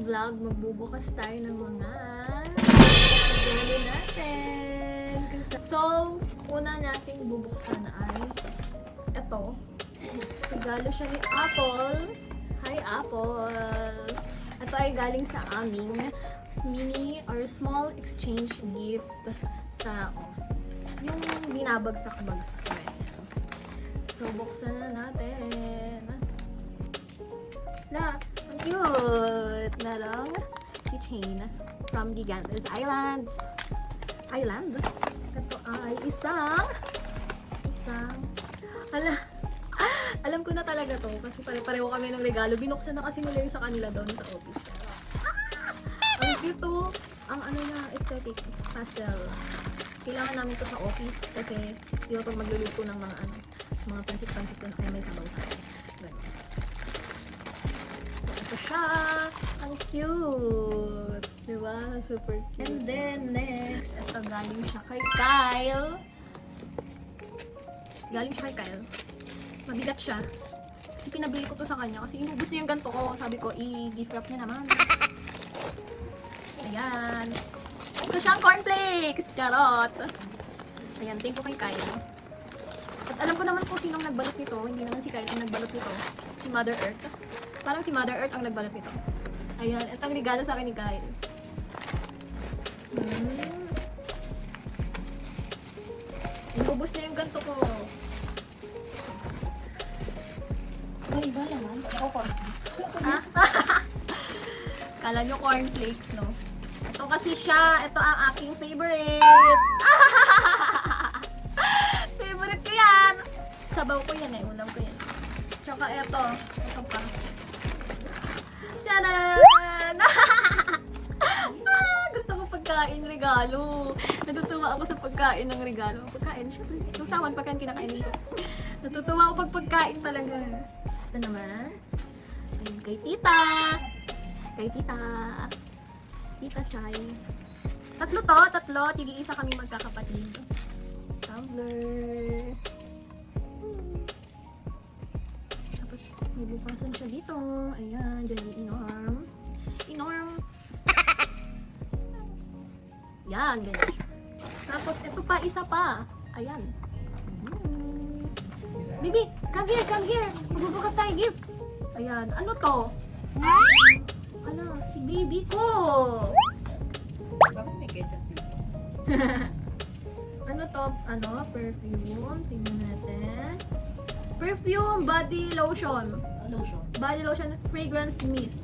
vlog, magbubukas tayo ng mga regalo natin. So, una nating bubuksan ay ito. Regalo siya ni Apple. Hi, Apple! Ito ay galing sa aming mini or small exchange gift sa office. Yung binabagsak-bagsak na yan. So, buksan na natin. Ang cute! Na lang keychain from Gigantes Islands. Ito ay isang alam ko na talaga to kasi pare-pareho kami ng regalo. Binuksan na kasi nila yung sa kanila doon sa office. Ang cute to. Ang ano na, aesthetic pastel. Kailangan namin to sa office kasi di ba pag magluluto ng mga pansit-pansit ko na kaya may sabaw-sabaw. So, ito siya. Ang cute. Diba? Super cute. And then, next, ito galing siya kay Kyle. Mabigat siya. Kasi pinabili ko to sa kanya kasi inubos niya yung ganito ko. Sabi ko, i-gift wrap niya naman. Ayan. So, siyang cornflakes. Charot. Ayan, thank you kay Kyle. At alam ko naman kung sinong nagbalot nito. Hindi naman si Kyle ang nagbalot nito. Si Mother Earth. Parang si Mother Earth ang nagbalot nito. Ayan, ito ang regalo sa akin ni Kyle. Inubos niya yung ganito ko. May iba naman. Ha? Kala nyo cornflakes, no? Ito kasi siya. Ito ang aking favorite. Favorite ko yan. Sabaw ko yan eh. Ulam ko yan. Tsaka ito. Ito pa. Tcharan! Gusto ko pagkain regalo. Natutuwa ako sa pagkain ng regalo. Pagkain, syempre. Yung sawan pagkain kinakain nito. Natutuwa ako pag pagkain talaga. Ito naman. Ayun, kay tita. Tita Chay. Tatlo. Tig-iisa kami magkakapatid. Tumbler. Tapos, may bukasan siya dito. Ayan, dyan yung inorm. Yan, ganyan siya. Tapos, ito pa, isa pa. Ayan. Bibi, come here. Magbubukas tayo gift. Ayan, ano to? Ano, si baby ko. Bakit may ketchup dito? Ano to? Ano, perfume. Tingnan natin. Perfume body lotion. Lotion. Body lotion fragrance mist.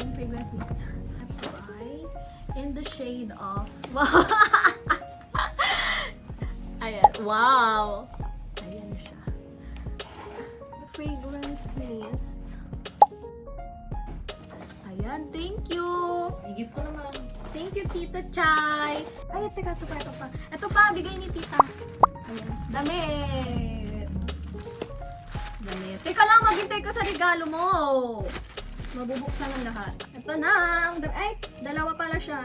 And fragrance mist. Ito ay in the shade of ayan, wow. Ayan siya. Fragrance mist. Ayan, thank you. I-gift ko naman. Thank you, Tita Chay. Ay, teka, ito pa. Ito pa, bigay ni Tita. Ayan, damit. Teka lang, maghintay ka sa regalo mo. Mabubuksan ang lahat. Ito na. Ay, dalawa pala siya.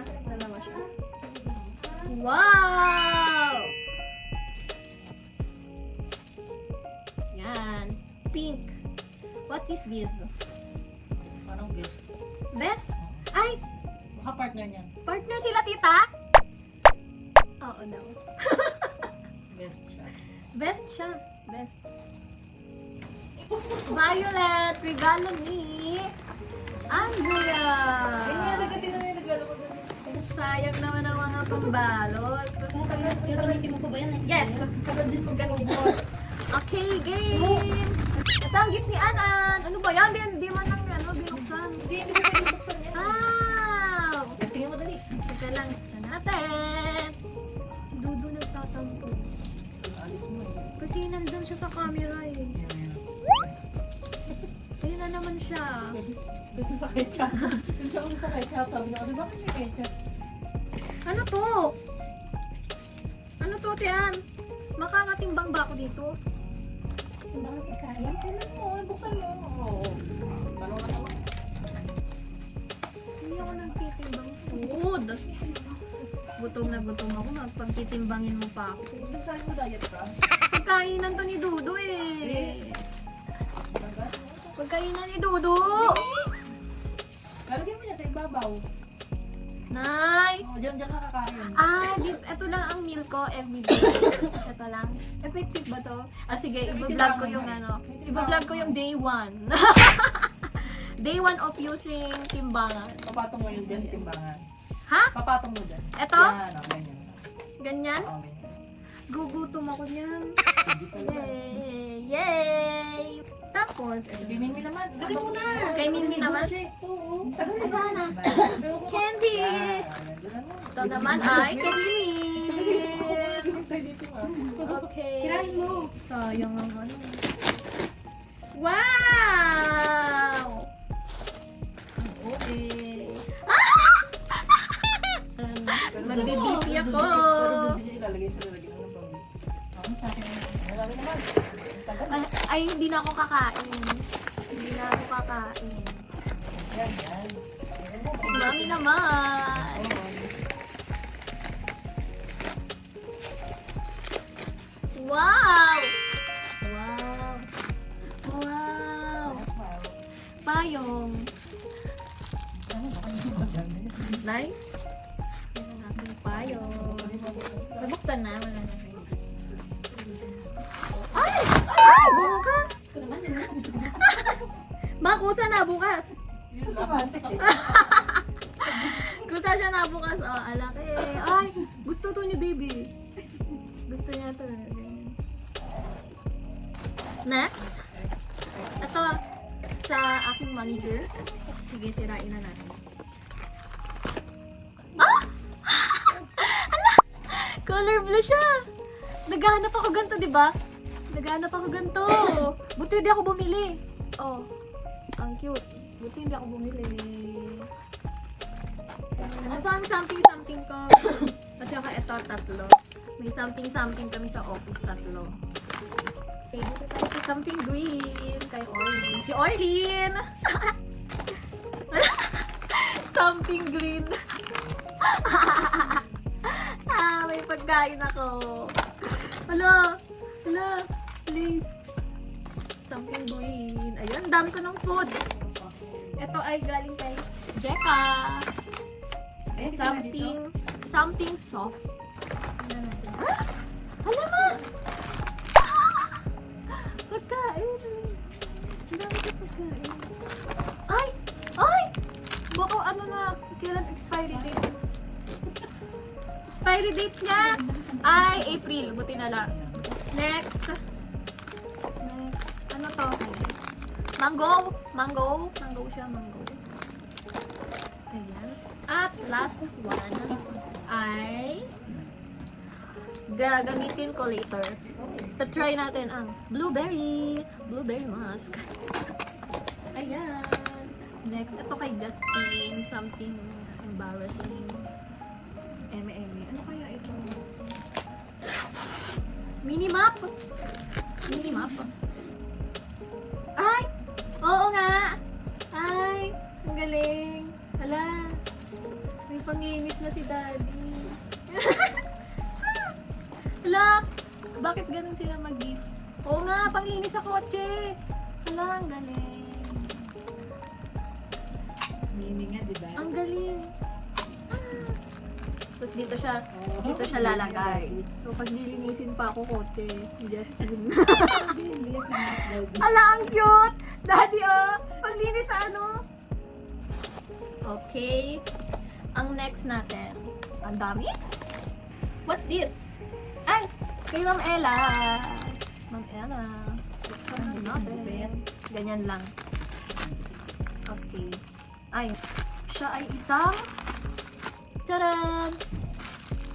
Wow! Yan. Pink. What is this? Parang best. Best? Ay, Baka partner niyan. partner sila, Tita? Oo, no. Best siya. Best siya. Violet, regalo ni Andrea. Nagatin na yung regalo ko doon. Sayang naman ang mga pambalot. Gagamitin mo pa ba yan? Yes! Gamitin ko. Okay, game! Ito ang gift ni Anan. Ano ba yan? Di man lang binuksan. Hindi ko pwede buksan yan. Wow! Yes, tingin mo dali. Teka lang, buksan natin. Si Dudu nagtatampo. Alis mo eh. Kasi nandun siya sa camera eh. Ayun na naman siya. Doon sa ketchup. Doon sa ketchup. Sabi niya, bakit may ketchup? Ano to? Ano to, Tian? Makakatimbang ba ako dito? Bakit ikayan? Kailan mo? Buksan mo. Tanong na naman. Hindi ako nagtitimbang. Good! Gutom ako. Magpagtitimbangin mo pa ako. Saan mo diet ka? Pagkainan to ni Dudu eh. Pagkainan ni Dudu! Lalagyan sabaw. Nay! Oh, diyan ka kakain. Ito lang ang meal ko everyday. Ito lang. Effective ba to? Sige, i-vlog ko yung i-vlog ko yung day 1. Day 1 of using timbangan. Papatong mo yun dyan sa timbangan. Ha? Papatong mo dyan. Ito? Yan, ganyan. Ganyan? Oo, ganyan. Gugutom ako niyan. Hindi ka lang. Yay! Yay! Tapos, Kay Mimi naman. Laki mo na. Kay Mimi naman? Oo. Asana? Candy! Ito naman ay kay Mimi! Okay. Sirain mo. So, yung ano. Wow! Okay. Magbibipi ako. Pero hindi niya ilalagay sa lalagyan ng pambi. Ako sa akin. Lalagay naman. Ay, hindi na ako kakain. Hindi na ako kakain. Yan, yan. Mami naman. Wow! Wow! Wow! Payong. Nay? Yan ang aking payong. Nabuksan na. Wala na kayo. Ay! Ay! Bukas! Makusa na bukas. Kusa siya na bukas. Oh, alaki. Ay! Gusto to ni baby. Gusto niya to. Next. Ito, sa aking manager. Sige, sirain na natin. Ah! Ala! Color blue siya. Naghahanap ako ganito, di ba? Naghahanap ako ganito. Buti hindi ako bumili. Oh, ang cute. Buti hindi ako bumili. Ito ang something ko. At saka ito, tatlo. May something kami sa office, tatlo. Okay, dito tayo sa something green. Kay Orlin. Si Orlin! Something green. May pagkain ako. Hala! Hala! Please. Something green. Ayun, dami ko ng food. Ito ay galing kay Jeka. Something soft. Ah! Hala ma! Pagkain. Ang dami ko pagkain. Ay! Ay! Baka ano na, kailan expiry date? Expiry date niya ay April. Buti na lang. Next. Ano to? Mango. Mango siya, mango. Ayan. At last one ay gagamitin ko later. Try natin ang blueberry musk. Ayan. Next, ito kay Justin. Something embarrassing. Eme. Ano kaya ito? Minimap. Ay! Oo nga! Ay! Ang galing! Hala! May panginis na si Daddy. Hala! Bakit ganun sila mag-gift? Oo nga! Panglinis sa kotse! Hala! Ang galing! Mimi nga, di ba? Ang galing! Tapos dito siya lalagay. So, pag nilinisin pa ako kotse, Justin. Ala, ang cute! Daddy, oh! Paglinis sa ano? Okay. Ang next natin. Ang dami? What's this? Ay! Kay Ma'am Ella. Ma'am Ella. Ano natin? Ganyan lang. Okay. Ay. Siya ay isang charan!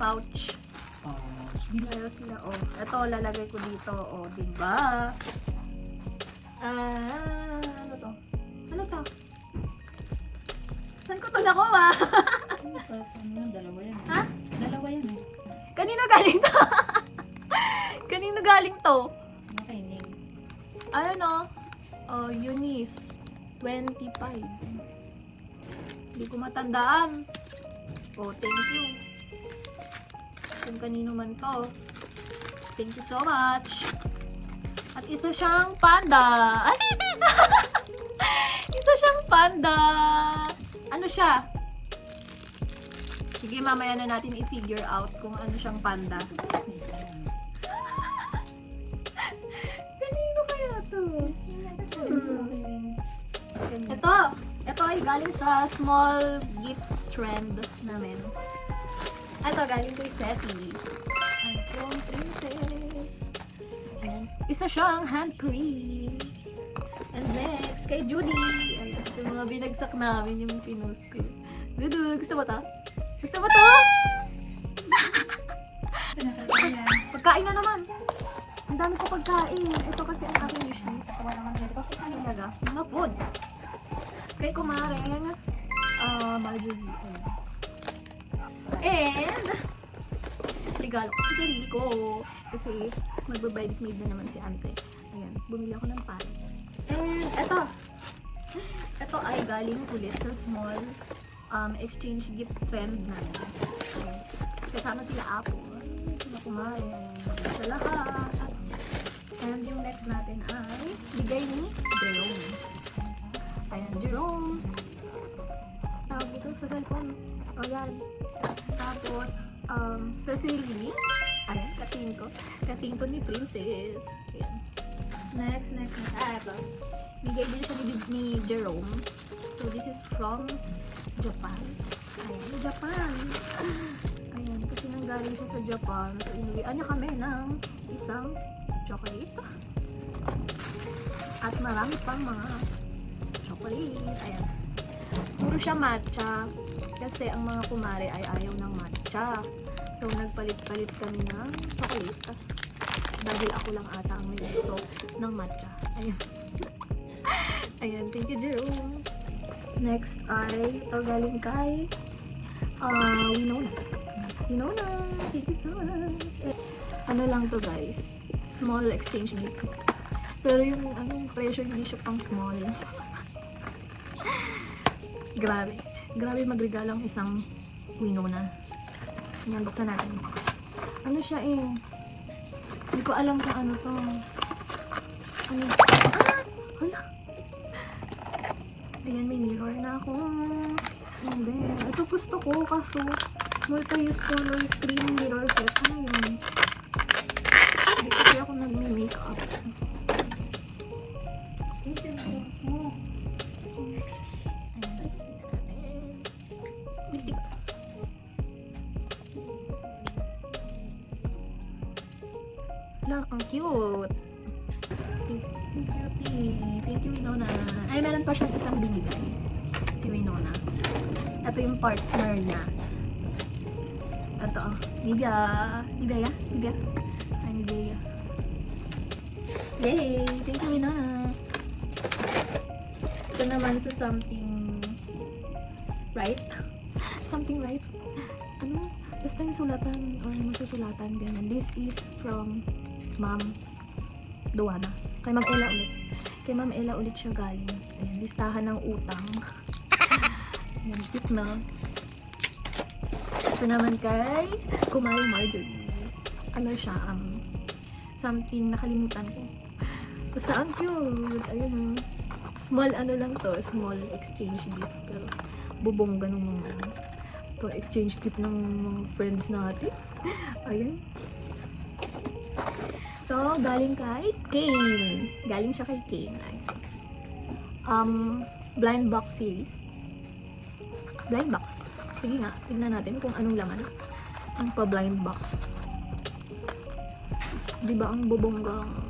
Pouch. Meron sila, oh. Ito, lalagay ko dito, oh. Diba? Ano to? Ano to? Saan ko to nakuha? Dalawa yan. Ha? Dalawa yan eh. Kanino galing to? Kanino galing to? Makinig. Ano? Oh, Eunice. 25. Hindi ko matandaan. Oh, thank you. Kung kanino man to. Thank you so much. At isa siyang panda. Ay! Isa siyang panda. Ano siya? Sige, mamaya na natin i-figure out kung ano siyang panda. Kanino kaya to? Ito ay galing sa small gifts trend namin. Ito galing kay Ceci. iPhone Princess. Ayan. Isa siyang hand cream. And next, kay Judy. Ayan, ito yung mga binagsak namin yung pinost ko. Dudu, gusto mo to? Gusto mo to? Pagkain na naman. Ang dami ko pagkain. Ito kasi ang aking wishlist. Ano talaga? Mga food. Kay kumaring Marjorie. And regalo ko sa sarili ko. Kasi magbe-bridesmaid na naman si Ante. Ayan, bumili ako ng pan. And ito ay galing ulit sa small exchange gift trend namin. Ayan. Kasama sila Apo. Sila kumain. Sa lahat. And yung next natin ay bigay ni Jerome. Ayan, Jerome. Tawag ito sa cellphone. O yan. Tapos, sa Lily. Ayan, kating ko ni Princess. Ayan. Next. Ito. Bigay din siya ni Jerome. So, this is from Japan. Ayan, Japan. Ayan, kasi nanggaling siya sa Japan. So, inuwian niya kami ng isang chocolate. At marami pang mga chocolate. Ayan. Puro siya matcha. Kasi ang mga kumare ay ayaw ng matcha. So, nagpalit-palit kami ng chocolate. Dahil ako lang ata ang may gusto ng matcha. Ayan. Ayan, thank you, Jerome. Next ay, ito galing kay Winona, thank you so much. Ano lang to guys, small exchange gift. Pero yung presyo hindi siya pang small. Grabe magregalo ang isang Winona. Yan, buksan natin. Ano siya eh? Hindi ko alam kung ano to. Ano? Hala! Ayan, may mirror na ako. And then, ito gusto ko kaso multi-use color cream mirror set. Ano yun? Hindi kasi ako nag-makeup. Lang, ang cute. Thank you, Winona. Ay, meron pa siyang isang binigay. Si Winona. Ito yung partner niya. Ito, Nivea. Nivea? Ay, Nivea. Yay! Thank you, Winona. Ito naman sa something right? Something right? Ano? Basta yung sulatan, masusulatan, ganyan. This is from Ma'am Duana. Kay Ma'am Ella ulit. Kay Ma'am Ella ulit siya galing. Ayan, listahan ng utang. Ayan, cute na. Ito naman kay Kumari Marjorie. Ano siya, something nakalimutan ko. Basta ang cute. Ayun, small ano lang to, small exchange gift. Pero bubong ganun mga exchange gift ng mga friends natin. Ayun. So, galing kay Kane. Galing siya kay Kane. Blind box series. Blind box. Sige nga, tignan natin kung anong laman. Ang pa-blind box. Diba ang bubongga ang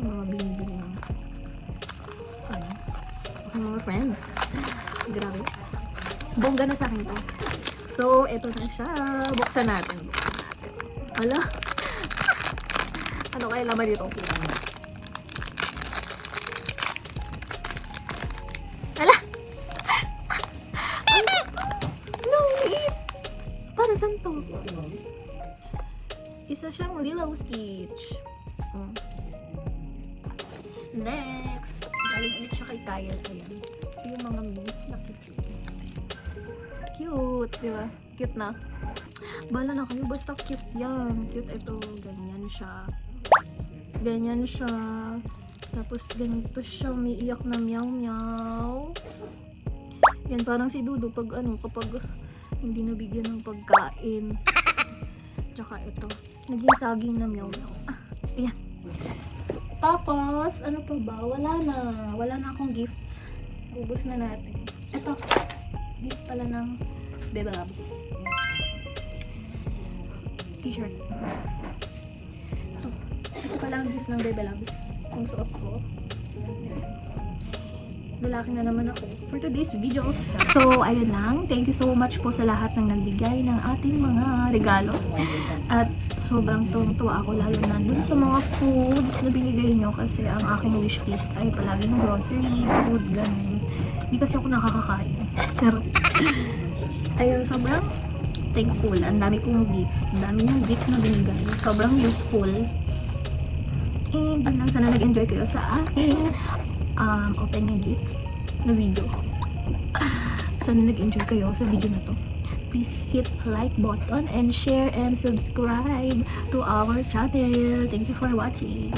mga binibili ng ang mga friends. Grabe. Bongga na sa akin to. So, eto na siya. Buksan natin. Hala. Ano kaya laman dito? Hala! No, wait! Para saan to? Isa siyang Lilo Stitch. Next, galing ulit siya kay Kyle. Ayan. Ito yung mga minis na cute. Cute, di ba? Cute na. Bala na kayo, basta cute yan. Cute ito, ganyan siya. Ganyan siya. Tapos ganito siya, may iyak na meow meow. Yan, parang si Dudu pag kapag Hindi nabigyan ng pagkain. Tsaka ito. Naging saging na meow meow. Ayan. Tapos, ano pa ba? Wala na akong gifts. Ubus na natin. Ito. Gift pala ng Bebe Labs. T-shirt. Ito pala ang gift ng Bebe Labs. Kung suot ko. Lalaki na naman ako for today's video. So, ayun lang. Thank you so much po sa lahat ng nagbigay ng ating mga regalo. At sobrang tuwa ako lalo na dun sa mga foods na binigay nyo kasi ang aking wishlist ay palaging grocery, food, ganun. Hindi kasi ako nakakakain. Pero, ayun, sobrang thankful. Ang dami kong gifts. Ang dami ng gifts na binigay. Sobrang useful. And yun lang, sana nag-enjoy kayo sa aking opening gifts na video. Sana nag-enjoy kayo sa video na to. Please hit like button and share and subscribe to our channel. Thank you for watching.